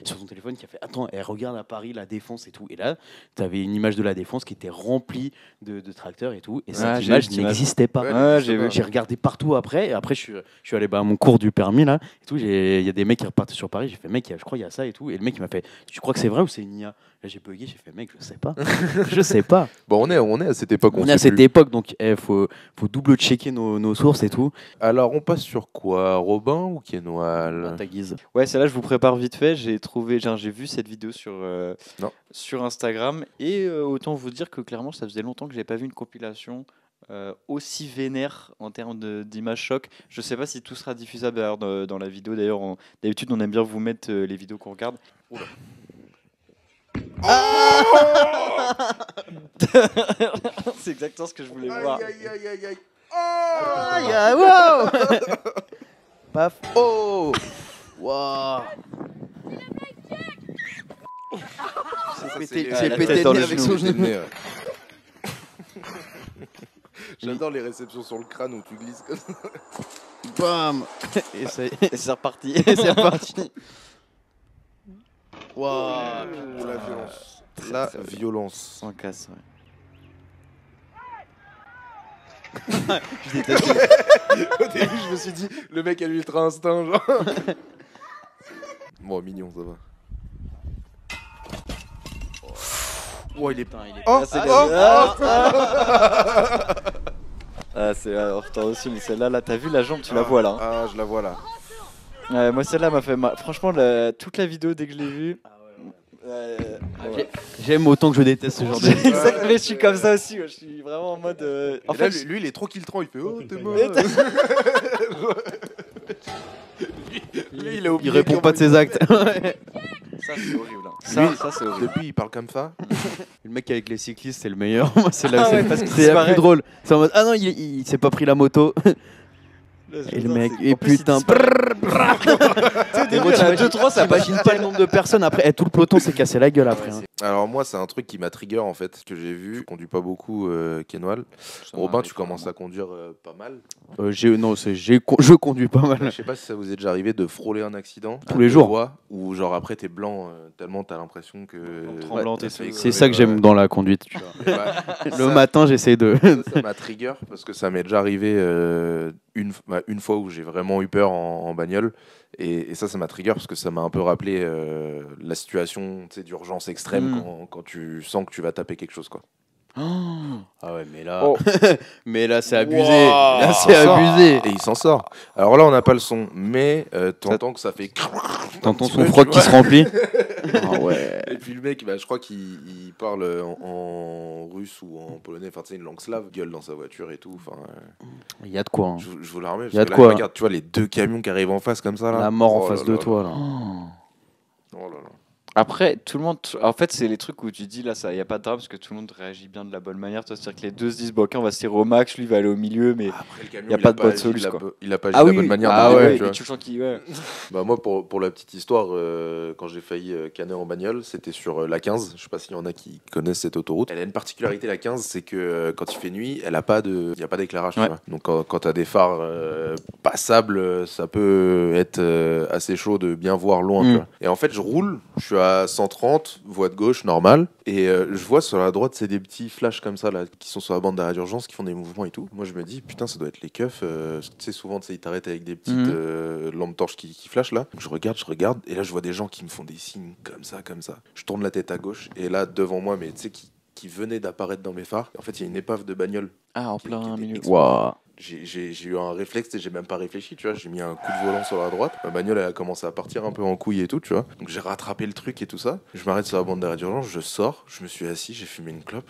sur son téléphone, qui a fait attends, elle regarde à Paris la Défense et tout. Et là, tu avais une image de la Défense qui était remplie de tracteurs et tout. Et Ouais, cette j'ai image vu cette image. n'existait pas. Ouais, Ouais, j'ai vu. J'ai regardé partout après, et après je suis allé à mon cours du permis là, et tout. Il y a des mecs qui repartaient sur Paris. J'ai fait mec, je crois il y a ça et tout. Et le mec il m'a fait, tu crois que c'est vrai ou c'est une IA? Là j'ai bugué, j'ai fait mec, je sais pas, je sais pas. Bon, on est à cette époque. On est sait à cette plus. époque, donc faut double checker nos sources et tout. Alors, on passe sur quoi, Robin ou À Kenwal? ta guise. Ouais, celle-là, je vous prépare vite fait. J'ai vu cette vidéo Non. sur Instagram. Et autant vous dire que clairement, ça faisait longtemps que j'ai pas vu une compilation aussi vénère en termes d'image choc. Je sais pas si tout sera diffusable d'ailleurs dans la vidéo. D'ailleurs, d'habitude, on aime bien vous mettre les vidéos qu'on regarde. Oula. C'est exactement ce que je voulais voir. Wow. Paf. Oh. Wow. C'est la pété tête le dans nez le avec genou. son genou. J'adore les réceptions sur le crâne où tu glisses comme ça. Bam. Et c'est Et c'est reparti. et c'est reparti. Wow. Oh, la violence. La violence. Sans casse, ouais. Je déteste. Au début, je me suis dit, le mec a l'ultra instinct, genre. Bon, mignon, ça va. Oh, il est peint, il est. Oh, Ah, c'est c'est pourtant aussi, mais celle-là, là, t'as vu la jambe, tu la vois là. Hein. Ah, je la vois là. Ouais, moi, celle-là m'a fait mal. Franchement, toute la vidéo, dès que je l'ai vue. Ouais. J'aime autant que je déteste ce genre de. Exactement, mais je suis comme ça aussi. Ouais. Je suis vraiment en mode. En Et là, fait, lui, il est trop kill-tran, il fait oh, t'es mort. Lui, il a oublié. Il répond pas de ses actes. ça, c'est horrible. Hein. Ça, c'est horrible. Depuis, il parle comme ça. Le mec avec les cyclistes, c'est le meilleur. Moi, c'est la, Ah ouais, c'est- parce que c'est c'est la pareil. plus drôle. C'est en mode ah non, il s'est pas pris la moto. Et le mec, et putain. Tu sais, au début, il y en a 2-3, ça passe. T'imagines pas le nombre de personnes après. Tout le peloton s'est cassé la gueule après. Hein. Alors moi, c'est un truc qui m'a trigger en fait, que j'ai vu. Je conduis pas beaucoup, Kenwal. Robin, tu commences à conduire pas mal. Je conduis pas mal. Je sais pas si ça vous est déjà arrivé de frôler un accident. Tous les jours. Ou genre après t'es blanc tellement t'as l'impression que... Tremblante et tout. C'est ça que j'aime dans la conduite. Tu vois. Le matin, j'essaie de... Ça m'a trigger parce que ça m'est déjà arrivé une fois où j'ai vraiment eu peur en bagnole. Et ça m'a trigger parce que ça m'a un peu rappelé la situation d'urgence extrême quand tu sens que tu vas taper quelque chose, quoi. Ah ouais, mais là, mais là c'est abusé. Là c'est abusé. Et il s'en sort. Alors là, on n'a pas le son, mais t'entends que ça fait. T'entends son froc qui se remplit. Ah ouais. Et puis le mec, je crois qu'il parle en russe ou en polonais, enfin c'est une langue slave, gueule dans sa voiture et tout. Il y a de quoi. Hein. Je vous la remets. Il y a de quoi. Regarde, tu vois les deux camions qui arrivent en face comme ça là. La mort en face de toi là. Oh là là. Après, tout le monde. En fait, c'est les trucs où tu dis là, il n'y a pas de drame parce que tout le monde réagit bien de la bonne manière. C'est-à-dire que les deux se disent, bon, ok, on va se tirer au max, lui va aller au milieu, mais il n'y a pas de bonne solution. Il a pas agi de la bonne manière. Ah ouais, tu sens qu'il. Ouais. Moi, pour la petite histoire, quand j'ai failli canner en bagnole, c'était sur la 15. Je sais pas s'il y en a qui connaissent cette autoroute. Elle a une particularité, la 15, c'est que quand il fait nuit, il n'y a pas d'éclairage. Ouais. Donc quand tu as des phares passables, ça peut être assez chaud de bien voir loin. Tu vois. Et en fait, je roule, je suis à 130, voie de gauche, normale. Et je vois sur la droite, c'est des petits flashs comme ça, là, qui sont sur la bande d'arrêt d'urgence, qui font des mouvements et tout. Moi, je me dis, putain, ça doit être les keufs. Tu sais, souvent, ils t'arrêtent avec des petites lampes torches qui flashent, là. Donc, je regarde, et là, je vois des gens qui me font des signes comme ça. Je tourne la tête à gauche, et là, devant moi, mais tu sais, qui venait d'apparaître dans mes phares. En fait, il y a une épave de bagnole. Ah, en plein milieu. Waouh. J'ai eu un réflexe et j'ai même pas réfléchi, tu vois. J'ai mis un coup de volant sur la droite. Ma bagnole, elle a commencé à partir un peu en couille et tout, tu vois. Donc j'ai rattrapé le truc et tout ça. Je m'arrête sur la bande d'arrêt d'urgence, je sors, je me suis assis, j'ai fumé une clope.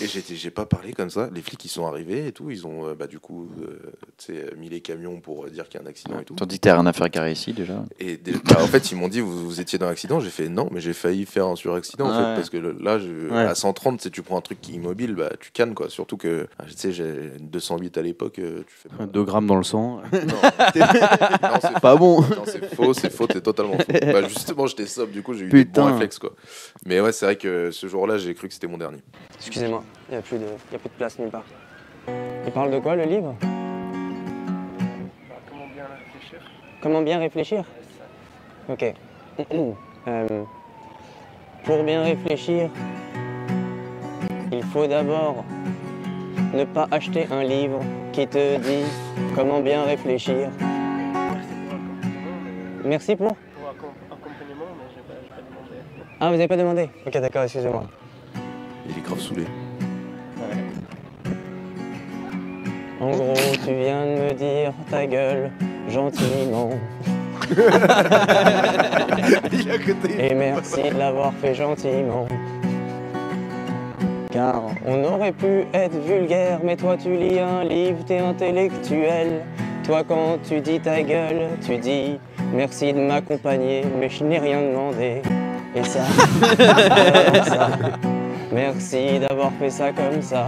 Et j'ai pas parlé comme ça. Les flics, ils sont arrivés et tout. Ils ont, du coup, mis les camions pour dire qu'il y a un accident et tout. T'as dit que t'as rien à faire carré ici déjà. Et en fait, ils m'ont dit, vous étiez dans l'accident. J'ai fait non, mais j'ai failli faire un suraccident en fait. Parce que là, à 130, tu prends un truc qui est immobile, tu cannes quoi. Surtout que, tu sais, j'ai 208 à l'époque. Tu fais pas... 2 grammes dans le sang. Non, c'est pas bon. Non, c'est faux, t'es totalement faux. Justement, j'étais sobre, du coup, j'ai eu des bons réflexes, quoi. Mais ouais, c'est vrai que ce jour-là, j'ai cru que c'était mon dernier. Excusez-moi, il n'y a plus de place nulle part. Il parle de quoi, le livre? Comment bien réfléchir? Comment bien réfléchir? Ok. Pour bien réfléchir, il faut d'abord ne pas acheter un livre qui te dit comment bien réfléchir. Merci pour accompagnement, mais j'ai pas demandé. Ah, vous n'avez pas demandé? Ok, d'accord, excusez-moi. Il est grave saoulé. En gros, tu viens de me dire ta gueule gentiment. Et merci de l'avoir fait gentiment. Car on aurait pu être vulgaire, mais toi tu lis un livre, t'es intellectuel. Toi quand tu dis ta gueule, tu dis merci de m'accompagner, mais je n'ai rien demandé. Et ça, ça, merci d'avoir fait ça comme ça.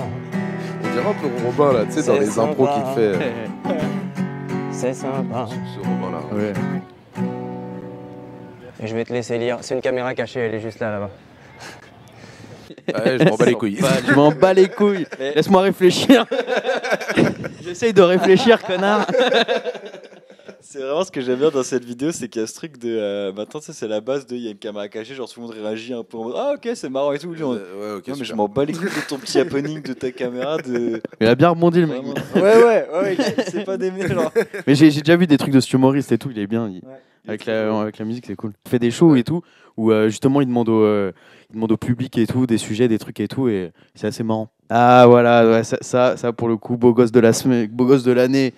On dirait un peu Robin là, tu sais, dans les impros qu'il fait. C'est sympa. Ce Robin là. Ouais. Et je vais te laisser lire. C'est une caméra cachée, elle est juste là-bas. Ouais, je m'en bats les couilles. Je m'en bats les couilles. Laisse-moi réfléchir. J'essaye de réfléchir, connard. C'est vraiment ce que j'aime bien dans cette vidéo, c'est qu'il y a ce truc de. Maintenant, c'est la base de. Il y a une caméra cachée, genre tout le monde réagit un peu en mode ah, ok, c'est marrant et tout. Lui, ouais, ok. Non, mais super. je m'en bats les couilles de ton petit happening de ta caméra. Il a bien rebondi, le mec. Ouais, c'est pas des genre. Mais j'ai déjà vu des trucs de humoriste et tout, il est bien. Avec la musique, c'est cool. Il fait des shows et tout, où justement, il demande au public et tout, des sujets, des trucs et tout, et c'est assez marrant. Ah voilà, ouais, ça pour le coup, beau gosse de l'année. Beau gosse de l'année.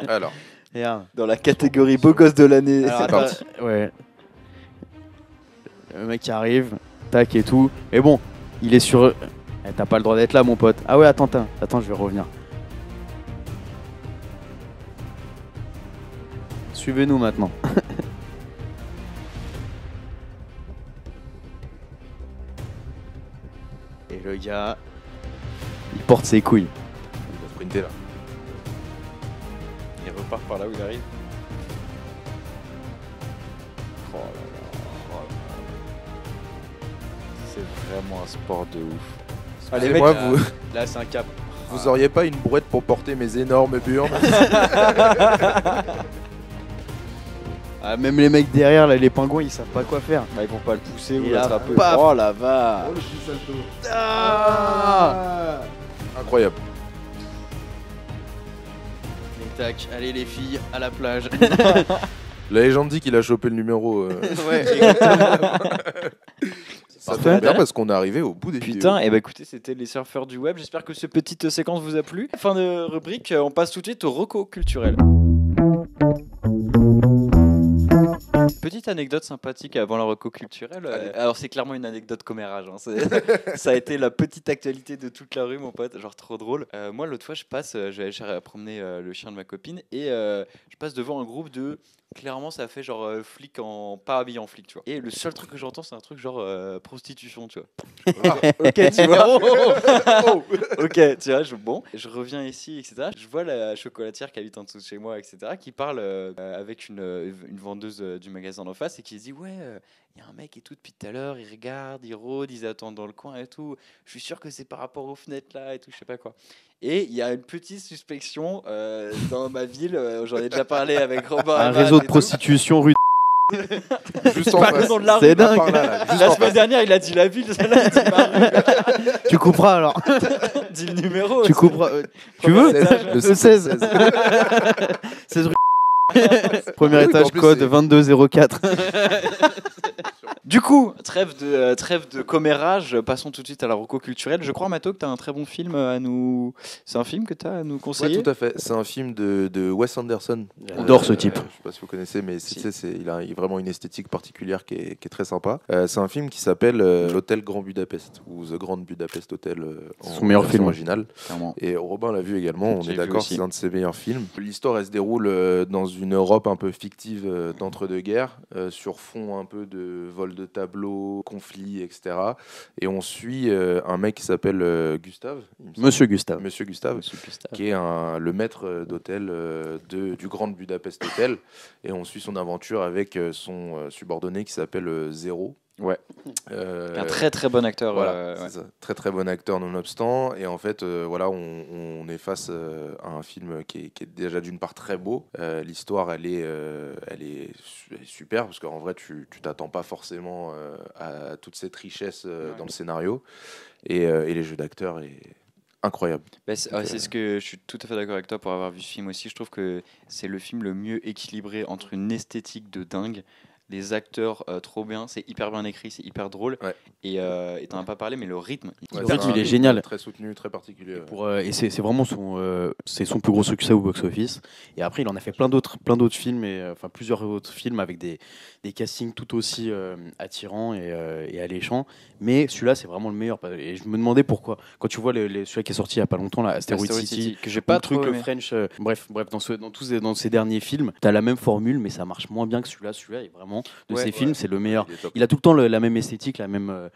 Alors, dans la catégorie beau gosse de l'année. Alors, c'est parti. Ouais. Le mec qui arrive, tac et tout. Et bon, il est sur. T'as pas le droit d'être là, mon pote. Ah ouais, attends, je vais revenir. Suivez-nous maintenant. Et le gars, il porte ses couilles. Il va sprinter là. Il repart par là où il arrive. Oh là là, C'est vraiment un sport de ouf. Allez, moi, vous, Là, c'est un cap. vous auriez pas une brouette pour porter mes énormes burnes? Ah, même les mecs derrière, là, les pingouins, ils savent pas quoi faire. Bah, ils vont pas le pousser ou Et là, l'attraper. paf. Oh la vache. Oh, le petit salto. Ah Incroyable. Et tac, allez les filles, à la plage. La légende dit qu'il a chopé le numéro. Ouais, exactement. Ça Parfait. tombe bien parce qu'on est arrivé au bout des Putain, et bah écoutez, c'était les surfeurs du web. J'espère que cette petite séquence vous a plu. Fin de rubrique, on passe tout de suite au reco culturel. Petite anecdote sympathique avant la reco culturelle. Alors c'est clairement une anecdote commérage. Hein. Ça a été la petite actualité de toute la rue, mon pote. Genre trop drôle. Moi l'autre fois je passe, je vais aller promener le chien de ma copine et je passe devant un groupe de... Clairement ça fait genre flic en... pas habillé en flic, tu vois. Et le seul truc que j'entends c'est un truc genre prostitution, tu vois. Ok, tu vois. Ok, tu vois, bon, je reviens ici, etc. Je vois la chocolatière qui habite en dessous de chez moi, etc., qui parle avec une vendeuse du magasin d'en face et qui se dit ouais, il y a un mec et tout depuis tout à l'heure, il regarde, il rôde, ils attendent dans le coin et tout. Je suis sûr que c'est par rapport aux fenêtres là et tout, je sais pas quoi. Et il y a une petite suspicion dans ma ville, j'en ai déjà parlé avec Robin. Un Eman réseau et de tout. prostitution rue. Juste en Pas le face. nom de la rue. C'est dingue. Par là, juste La en semaine face. dernière, il a dit la ville, celle-là, il dit ma rue. Tu couperas alors. Dis le numéro. Tu couperas. Tu veux Le 16. 16 rue. Premier Oui, étage, en plus, code c'est- 2204. Du coup, trêve de commérage, passons tout de suite à la reco culturelle. Je crois, Mato, que tu as un très bon film à nous... C'est un film que tu as à nous Ouais, conseiller? tout à fait. C'est un film de Wes Anderson. J'adore ce type. Je sais pas si vous connaissez, mais Si. il a vraiment une esthétique particulière qui est très sympa. C'est un film qui s'appelle L'Hôtel Grand Budapest ou The Grand Budapest Hotel en Son meilleur version film. originale. Clairement. Et Robin l'a vu également. On J'ai est vu d'accord, aussi. c'est un de ses meilleurs films. L'histoire, elle se déroule dans une Europe un peu fictive d'entre-deux-guerres, sur fond un peu de vol de tableaux, conflits, etc. Et on suit un mec qui s'appelle Gustave. il me semble. Monsieur Gustave. Monsieur Gustave. Monsieur Gustave. Qui est le maître d'hôtel du Grand Budapest Hotel. Et on suit son aventure avec son subordonné qui s'appelle Zéro. Ouais. Euh, Un très très bon acteur. voilà, ouais. c'est ça. Très très bon acteur nonobstant. Et en fait, voilà, on est face à un film qui est déjà d'une part très beau. L'histoire, elle est super parce qu'en vrai, tu t'attends pas forcément à toute cette richesse dans le scénario. Et les jeux d'acteurs est incroyable. Bah, c'est ce que je suis tout à fait d'accord avec toi pour avoir vu ce film aussi. Je trouve que c'est le film le mieux équilibré entre une esthétique de dingue, les acteurs trop bien, c'est hyper bien écrit, c'est hyper drôle. Ouais. Et t'en as pas parlé, mais le rythme. Ouais, Le c'est rythme, un il est rythme génial. Très soutenu, très particulier. ouais. Et c'est vraiment c'est son plus gros succès au box-office. Et après, il en a fait plein d'autres films, enfin plusieurs autres films avec des castings tout aussi attirants et alléchants. Mais celui-là, c'est vraiment le meilleur. Et je me demandais pourquoi. Quand tu vois celui qui est sorti il y a pas longtemps, là, Asteroid City, que j'ai pas pas truc trop aimé. French. Bref, dans ces derniers films, t'as la même formule, mais ça marche moins bien que celui-là. Celui-là est vraiment de Ouais, ces films, c'est le meilleur. Il est top. Il a tout le temps la même esthétique, la même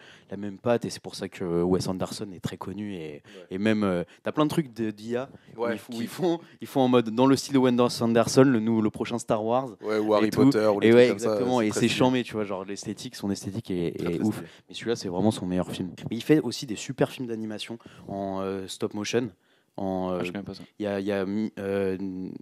patte, et c'est pour ça que Wes Anderson est très connu. Et même, t'as plein de trucs d'IA où Ouais, ils font en mode dans le style de Wes Anderson, le prochain Star Wars. Ouais, ou Harry et tout. Potter. Ou les Et trucs ouais, comme ça, exactement. Et très c'est stylé. charmé, tu vois, genre son esthétique est Très, très ouf. stylé. Mais celui-là, c'est vraiment son meilleur film. Mais il fait aussi des super films d'animation en stop motion. Je connais pas ça. Il y a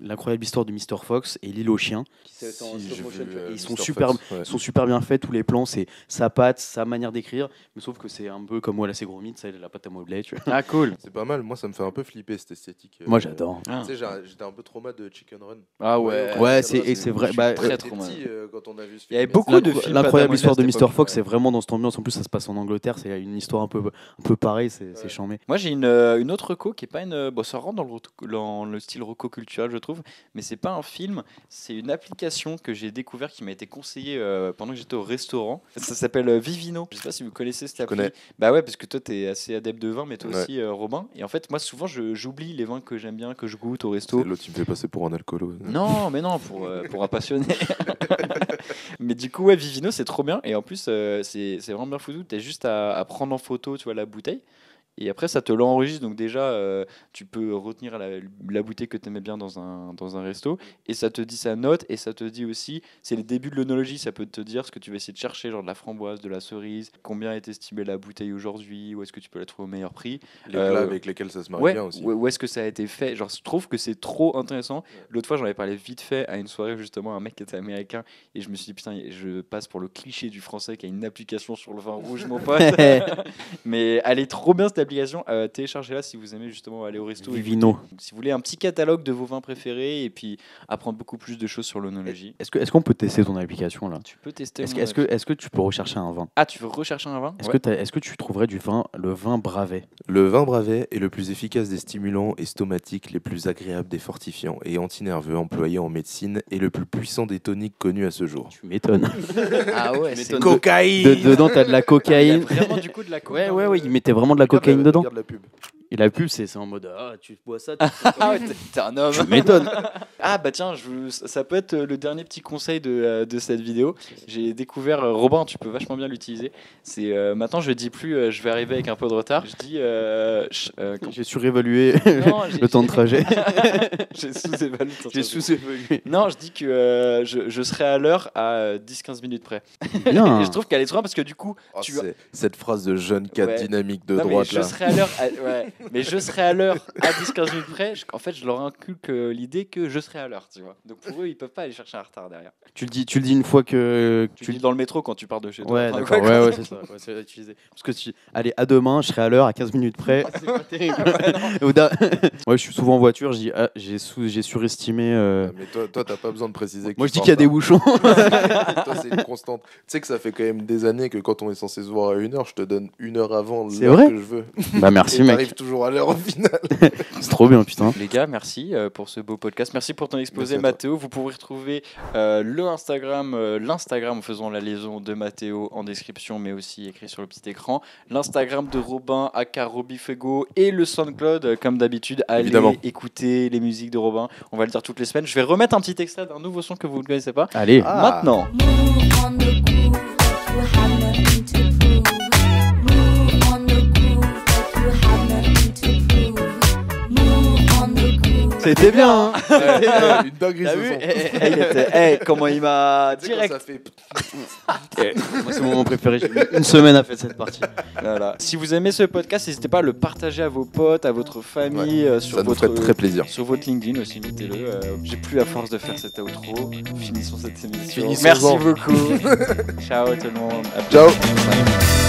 l'incroyable histoire de Mr. Fox et l'île aux chiens. Si, j'ai vu, Et ils sont Mr. super, Fox, ouais. ils sont super bien faits, tous les plans, c'est sa patte, sa manière d'écrire, mais sauf que c'est un peu comme Wallace et Gromit, ça, la patte à modeler, tu vois. Ah, cool. C'est pas mal. Moi, ça me fait un peu flipper cette esthétique. Moi, j'adore. Ah, Tu sais, j'étais un peu trauma de Chicken Run. Ah ouais. Ouais, c'est vrai. Bah, très J'étais trop mal. petit quand on a vu ce film. Il y avait beaucoup de films. L'incroyable Adam histoire de West à Mr. l'époque, Fox, ouais. c'est vraiment dans cette ambiance. En plus, ça se passe en Angleterre, c'est une histoire un peu pareille, c'est charmé. Moi, j'ai une autre reco qui est pas une. Bon, ça rentre dans le style reco culturel, je trouve, mais c'est pas un film, c'est une application que j'ai découvert qui m'a été conseillée pendant que j'étais au restaurant. Ça s'appelle Vivino. Je sais pas si vous connaissez cette appli. connais. Bah ouais, parce que toi, t'es assez adepte de vin, mais toi Ouais. aussi, Robin. Et en fait, moi, souvent, j'oublie les vins que j'aime bien, que je goûte au resto. C'est l'autre, il me fait passer pour un alcoolo. Non, mais non, pour un passionné. Mais du coup, ouais, Vivino, c'est trop bien. Et en plus, c'est vraiment bien foutu. T'as juste à prendre en photo, tu vois, la bouteille. Et après, ça te l'enregistre. Donc déjà, tu peux retenir la bouteille que tu aimais bien dans un resto. Et ça te dit sa note. Et ça te dit aussi, c'est les débuts de l'œnologie. Ça peut te dire ce que tu vas essayer de chercher, genre de la framboise, de la cerise. Combien est estimée la bouteille aujourd'hui. Où est-ce que tu peux la trouver au meilleur prix. Les plats avec lesquels ça se marie bien aussi. Où est-ce que ça a été fait. Genre, je trouve que c'est trop intéressant. L'autre fois, j'en avais parlé vite fait à une soirée, justement, un mec qui était américain. Et je me suis dit, putain, je passe pour le cliché du français qui a une application sur le vin rouge, mon pote. Mais elle est trop bien, cette application. Téléchargez-la si vous aimez justement aller au resto. Vivino. Si vous voulez un petit catalogue de vos vins préférés et puis apprendre beaucoup plus de choses sur l'œnologie. Est-ce qu'on peut tester ton application là? Tu peux tester. Est-ce que tu peux rechercher un vin? Ah, tu veux rechercher un vin? Est-ce que tu trouverais le vin Bravet? Le vin Bravet est le plus efficace des stimulants et stomatiques, les plus agréables des fortifiants et antinerveux employés en médecine et le plus puissant des toniques connus à ce jour. Tu m'étonnes. Ah ouais, c'est cocaïne. Dedans, t'as de la cocaïne. Il y a vraiment du coup de la cocaïne. Ouais, il mettait vraiment de la cocaïne dedans. Regarde la pub. Et la pub, c'est en mode tu bois ça. Ah ouais, t'es un homme. Tu m'étonnes. Ah bah tiens, ça peut être le dernier petit conseil de cette vidéo. J'ai découvert Robin, tu peux vachement bien l'utiliser. C'est maintenant je dis plus je vais arriver avec un peu de retard. Je dis j'ai surévalué le temps de trajet. J'ai sous-évalué. J'ai sous-évalué. Non, je dis que je serai à l'heure à 10-15 minutes près. Bien. Et je trouve qu'elle est trop bien parce que du coup, cette phrase de jeune cadre dynamique de non, droite mais là. Je serai à l'heure. Mais je serai à l'heure à 10-15 minutes près. En fait, je leur inculque l'idée que je serai à l'heure, tu vois. Donc pour eux, ils peuvent pas aller chercher un retard derrière. Tu le dis une fois que tu le dis dans le métro quand tu pars de chez toi. Ouais, d'accord. Ouais, c'est ça. Ouais, c'est utilisé. Parce que allez, à demain, je serai à l'heure à 15 minutes près. C'est pas terrible. Ouais, je suis souvent en voiture, je dis j'ai surestimé. Mais toi, t'as pas besoin de préciser. Moi, je dis qu'il y a des bouchons. Toi, c'est une constante. Tu sais que ça fait quand même des années que quand on est censé se voir à 1h, je te donne 1 heure avant l'heure que je veux. Bah merci, et mec. T'arrives toujours à l'heure au final. C'est trop bien, putain. Les gars, merci pour ce beau podcast. Merci pour ton exposé, Mathéo. Vous pourrez retrouver l'Instagram en faisant la liaison de Mathéo en description, mais aussi écrit sur le petit écran. L'Instagram de Robin, aka Robifego, et le SoundCloud, comme d'habitude. Allez écouter les musiques de Robin. On va le dire toutes les semaines. Je vais remettre un petit extrait d'un nouveau son que vous ne connaissez pas. Allez, maintenant. C'était bien, hein. Une dinguerie ce son. Comment il m'a direct. Ça fait... Moi, c'est mon moment préféré. J'ai mis une semaine à faire cette partie. Voilà. Si vous aimez ce podcast, n'hésitez pas à le partager à vos potes, à votre famille, ça nous ferait très plaisir. Sur votre LinkedIn aussi, mettez-le. J'ai plus la force de faire cet outro. Finissons cette émission. Finissons-en. Merci beaucoup. Ciao tout le monde. Ciao. Bye.